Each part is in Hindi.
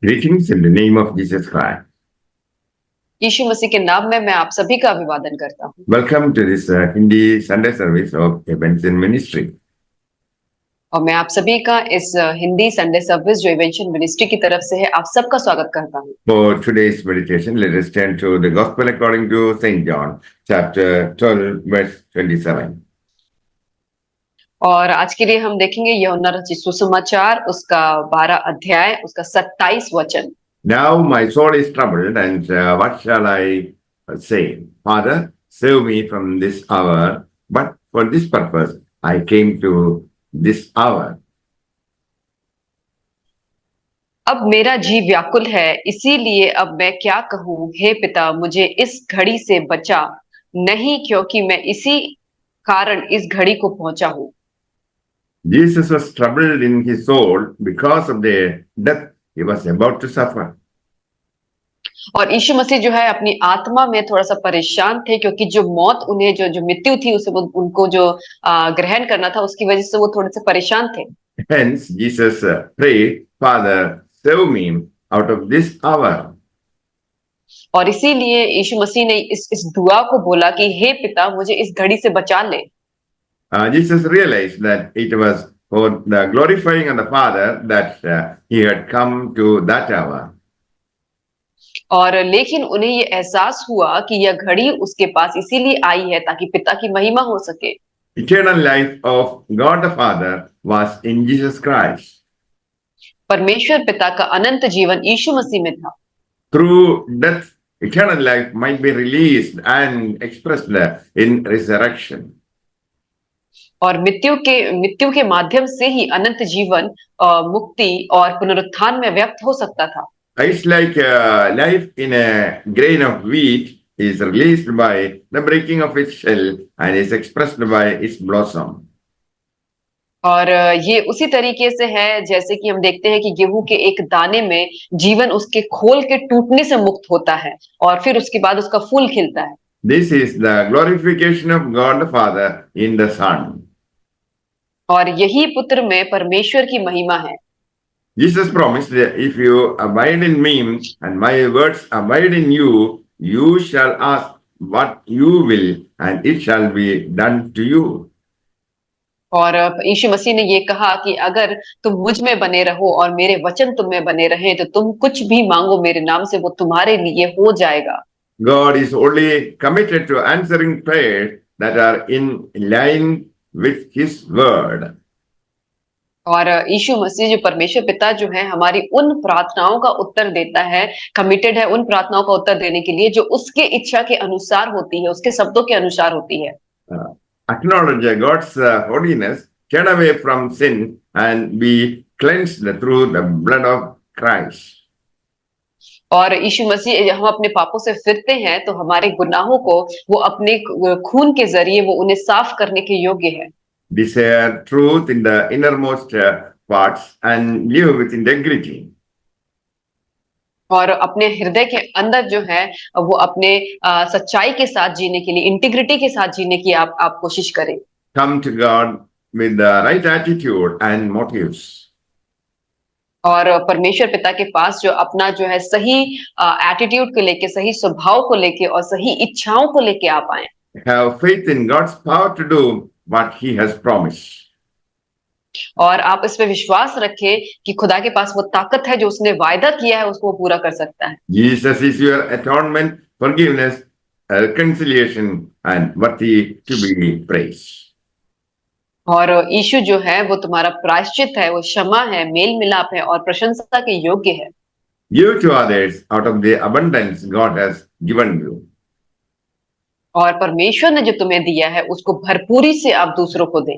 Greetings in the name of Jesus Christ. यीशु मसीह के नाम में मैं आप सभी का अभिवादन करता हूँ। Welcome to this Hindi Sunday service of Ebenezer Ministry. और मैं आप सभी का इस हिंदी संडे सर्विस जो इवेंशन मिनिस्ट्री की तरफ से है, आप सबका स्वागत करता हूँ। For today's meditation, let us turn to the Gospel according to St. John, chapter 12, verse 27. और आज के लिए हम देखेंगे यूहन्ना रचित सुसमाचार उसका 12 अध्याय उसका 27 वचन। Now my soul is troubled, and what shall I say? Father, save me from this hour, but for this purpose I came to this hour. अब मेरा जी व्याकुल है, इसीलिए अब मैं क्या कहूँ, हे पिता मुझे इस घड़ी से बचा, नहीं क्योंकि मैं इसी कारण इस घड़ी को पहुंचा हूँ। Jesus was troubled in his soul because of the death he was about to suffer. और यीशु मसीह जो है अपनी आत्मा में थोड़ा सा परेशान थे, क्योंकि जो मौत उन्हें जो मृत्यु थी उसे उनको जो ग्रहण करना था, उसकी वजह से वो थोड़े से परेशान थे। Hence, Jesus prayed, Father, save me out of this hour. और इसीलिए यीशु मसीह ने इस दुआ को बोला कि हे पिता मुझे इस घड़ी से बचा ले। Jesus realized that it was for the glorifying of the Father that he had come to that hour. और लेकिन उन्हें ये एहसास हुआ कि यह घड़ी उसके पास इसीलिए आई है ताकि पिता की महिमा हो सके। Eternal life of God the Father was in Jesus Christ. परमेश्वर पिता का अनंत जीवन यीशु मसीह में था। Through death, eternal life might be released and expressed in resurrection. और मृत्यु के माध्यम से ही अनंत जीवन, मुक्ति और पुनरुत्थान में व्यक्त हो सकता था। It's like life in a grain of wheat is released by the breaking of its shell and is expressed by its blossom. और ये उसी तरीके से है जैसे कि हम देखते हैं कि गेहूं के एक दाने में जीवन उसके खोल के टूटने से मुक्त होता है और फिर उसके बाद उसका फूल खिलता है। This is the glorification of God the Father in the Son. और यही पुत्र में परमेश्वर की महिमा है। Jesus promised that if you abide in me and my words abide in you, you shall ask what you will and it shall be done to you. और यीशु मसीह ने ये कहा कि अगर तुम मुझ में बने रहो और मेरे वचन तुम में बने रहें तो तुम कुछ भी मांगो मेरे नाम से वो तुम्हारे लिए हो जाएगा। God is only committed to answering prayers that are in line with His word. और यीशु मसीह जो परमेश्वर पिता जो है हमारी उन प्रार्थनाओं का उत्तर देता है, कमिटेड है उन प्रार्थनाओं का उत्तर देने के लिए जो उसके इच्छा के अनुसार होती है, उसके शब्दों के अनुसार होती है। Acknowledge God's holiness, turn away from sin and be cleansed through the blood of Christ. और यीशु मसीह हम अपने पापों से फिरते हैं तो हमारे गुनाहों को वो अपने खून के जरिए वो उन्हें साफ करने के योग्य है। Desire truth in the innermost parts and live with integrity. और अपने हृदय के अंदर जो है वो अपने सच्चाई के साथ जीने के लिए, इंटीग्रिटी के साथ जीने की आप कोशिश करें। Come to God with the right attitude and motives. और परमेश्वर पिता के पास जो अपना जो है सही एटीट्यूड को लेके, सही स्वभाव को लेके और सही इच्छाओं को लेके आप आए। Have faith in God's power to do what He has promised. और आप इस पे विश्वास रखें कि खुदा के पास वो ताकत है जो उसने वायदा किया है उसको वो पूरा कर सकता है। Jesus is your atonement, forgiveness, reconciliation, and worthy to be praised. और यीशु जो है वो तुम्हारा प्रायश्चित है, वो क्षमा है, मेल मिलाप है और प्रशंसा के योग्य है। Give to others out of the abundance God has given you. और परमेश्वर ने जो तुम्हें दिया है उसको भरपूरी से आप दूसरों को दें।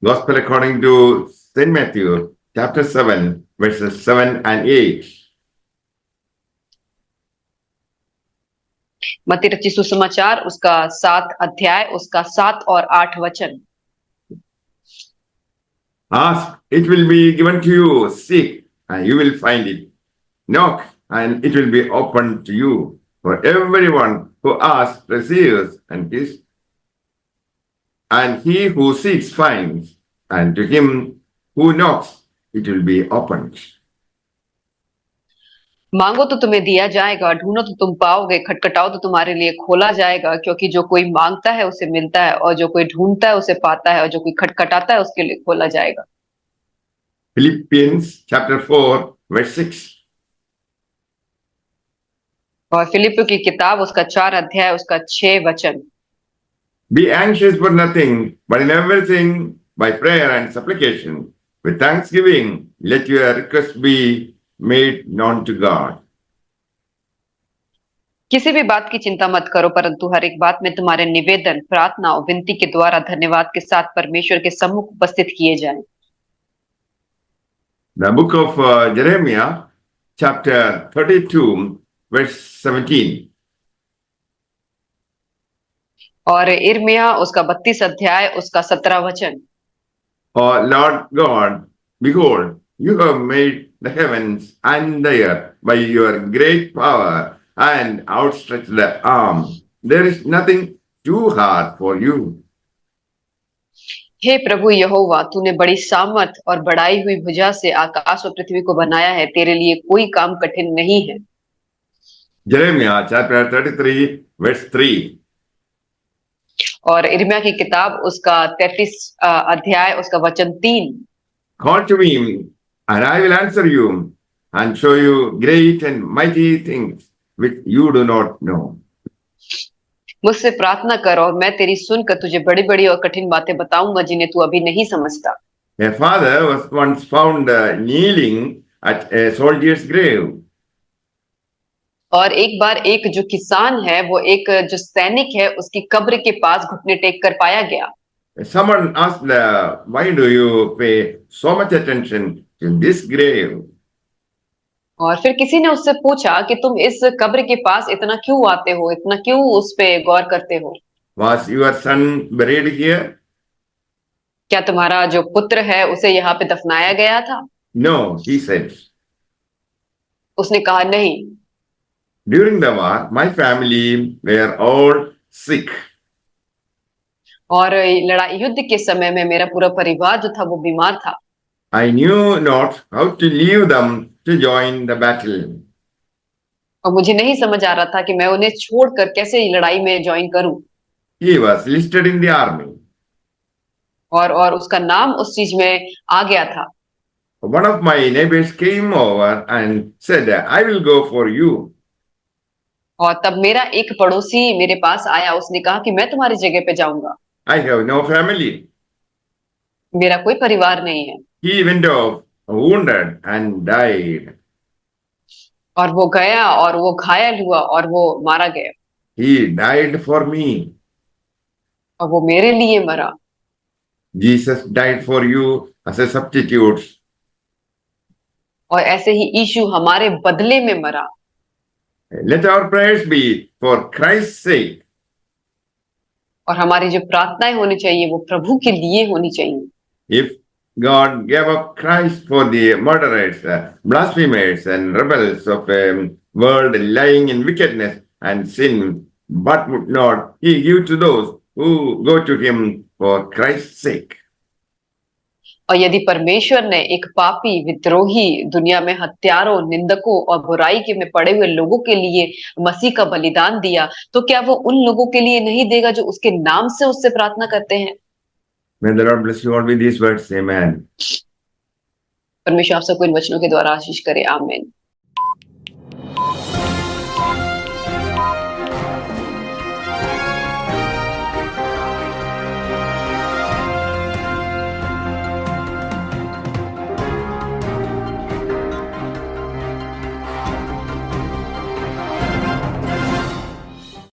Gospel according to St. Matthew, chapter 7, verses 7 and 8. मत्ती रचित सुसमाचार उसका 7 अध्याय उसका 7 और 8 वचन। Ask, it will be given to you. Seek, and you will find it. Knock, and it will be opened to you. For everyone who asks receives, and he who seeks finds, and to him who knocks it will be opened. मांगो तो तुम्हें दिया जाएगा, ढूंढो तो तुम पाओगे, खटखटाओ तो तुम्हारे लिए खोला जाएगा, क्योंकि जो कोई मांगता है उसे मिलता है, और जो कोई ढूंढता है उसे पाता है, और जो कोई खटखटाता है उसके लिए खोला जाएगा। Philippians chapter 4, verse 6. और फिलिपियों की किताब उसका 4 अध्याय उसका 6 वचन। Be anxious for nothing, but in everything, by prayer and supplication, with thanksgiving, let your requests be made known to God. किसी भी बात की चिंता मत करो, परंतु हर एक बात में तुम्हारे निवेदन, प्रार्थना और विनती के द्वारा धन्यवाद के साथ परमेश्वर के सम्मुख उपस्थित किए जाएं। The book of Jeremiah, chapter 32, verse 17. और इर्मिया उसका 32 अध्याय उसका 17 वचन। Oh Lord God, behold, you have made the heavens and the earth by your great power and outstretched arm. There is nothing too hard for you. हे प्रभु यहोवा, तूने बड़ी सामर्थ और बढ़ाई हुई भुजा से आकाश और पृथ्वी को बनाया है, तेरे लिए कोई काम कठिन नहीं है। Jeremiah chapter 33, verse 3. और इर्मिया की किताब उसका 33 अध्याय उसका वचन 3। Call to me, and I will answer you, and show you great and mighty things which you do not know. मुझसे प्रार्थना कर और मैं तेरी सुनकर तुझे बड़ी बड़ी और कठिन बातें बताऊंगा जिन्हें तू अभी नहीं समझता। A father was once found kneeling at a soldier's grave. और एक बार एक जो किसान है वो एक जो सैनिक है उसकी कब्र के पास घुटने टेक कर पाया गया। Someone asked, why do you pay so much attention to this grave? और फिर किसी ने उससे पूछा कि तुम इस कब्र के पास इतना क्यों आते हो, इतना क्यों उस पे गौर करते हो? Was your son buried here? क्या तुम्हारा जो पुत्र है उसे यहाँ पे दफनाया गया था? No, he said. उसने कहा नहीं। During the war, my family were all sick. और लड़ाई युद्ध के समय में मेरा पूरा परिवार जो था वो बीमार था। I knew not how to leave them to join the battle. और मुझे नहीं समझ आ रहा था कि मैं उन्हें छोड़कर कैसे लड़ाई में ज्वाइन करूं। He was listed in the army. और उसका नाम उस चीज में आ गया था। One of my neighbors came over and said, I will go for you. और तब मेरा एक पड़ोसी मेरे पास आया, उसने कहा कि मैं तुम्हारी जगह पे जाऊंगा। I have no family. मेरा कोई परिवार नहीं है। He went off wounded and died. और वो गया और वो घायल हुआ और वो मारा गया। He died for me. और वो मेरे लिए मरा। Jesus died for you as a substitute. और ऐसे ही यीशु हमारे बदले में मरा। Let our prayers be for Christ's sake. और हमारी जो प्रार्थनाएं होनी चाहिए वो प्रभु के लिए होनी चाहिए। If God gave up Christ for the murderers, blasphemers, and rebels of a world lying in wickedness and sin, but would not He give to those who go to Him for Christ's sake? और यदि परमेश्वर ने एक पापी, विद्रोही, दुनिया में हत्यारों, निंदकों और बुराई के में पड़े हुए लोगों के लिए मसीह का बलिदान दिया, तो क्या वो उन लोगों के लिए नहीं देगा जो उसके नाम से उससे प्रार्थना करते हैं? May the Lord bless you all with these words. Amen. परमेश्वर आप सबको इन वचनों के द्वारा आशीष करे। आमीन।